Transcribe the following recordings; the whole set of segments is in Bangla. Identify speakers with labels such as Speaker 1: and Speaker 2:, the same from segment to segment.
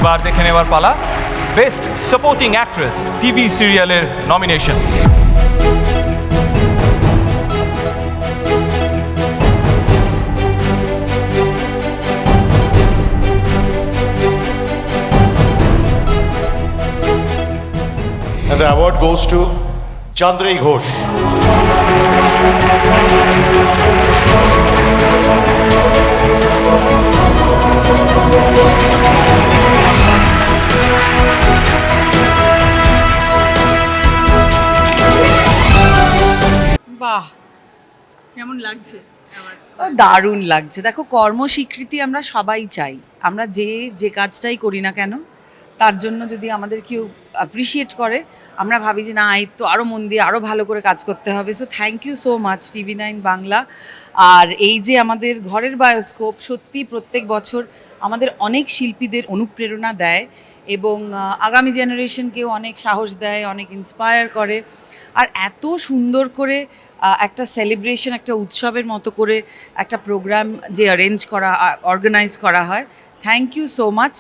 Speaker 1: এবার দেখে নেবার পালা বেস্ট সাপোর্টিং অ্যাক্ট্রেস টিভি সিরিয়ালের nomination.
Speaker 2: And the award goes to Chandri Ghosh.
Speaker 3: বাহ,
Speaker 4: কেমন লাগছে আমার?
Speaker 3: দারুণ লাগছে। দেখো, কর্মস্বীকৃতি আমরা সবাই চাই। আমরা যে কাজটাই করি না কেন, তার জন্য যদি আমাদের কেউ অ্যাপ্রিসিয়েট করে, আমরা ভাবি যে না, এই তো আরও মন দিয়ে আরও ভালো করে কাজ করতে হবে। So thank you so much TV9 Bangla. আর এই যে আমাদের ঘরের বায়োস্কোপ, সত্যি প্রত্যেক বছর আমাদের অনেক শিল্পীদের অনুপ্রেরণা দেয় এবং আগামী জেনারেশনকেও অনেক সাহস দেয়, অনেক ইন্সপায়ার করে। আর এত সুন্দর করে একটা সেলিব্রেশন, একটা উৎসবের মতো করে একটা প্রোগ্রাম যে অ্যারেঞ্জ করা, অর্গানাইজ করা হয়, থ্যাংক ইউ সো মাচ।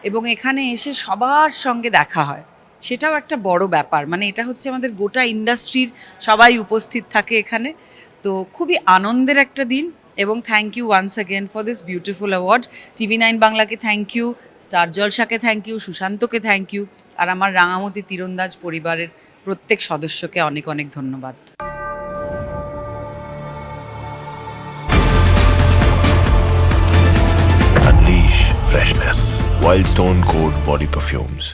Speaker 3: এবং এখানে এসে সবার সঙ্গে দেখা হয়, সেটাও একটা বড় ব্যাপার। মানে এটা হচ্ছে আমাদের গোটা ইন্ডাস্ট্রির সবাই উপস্থিত থাকে এখানে। তো খুবই আনন্দের একটা দিন এবং thank you once again for this beautiful award. TV9 বাংলাকে থ্যাংক ইউ, স্টার জলসাকে থ্যাংক ইউ, সুশান্তকে থ্যাংক ইউ, আর আমার রাঙামতি তীরন্দাজ পরিবারের প্রত্যেক সদস্যকে অনেক অনেক ধন্যবাদ।
Speaker 5: Unleash freshness. Wild Stone Code Body Perfumes.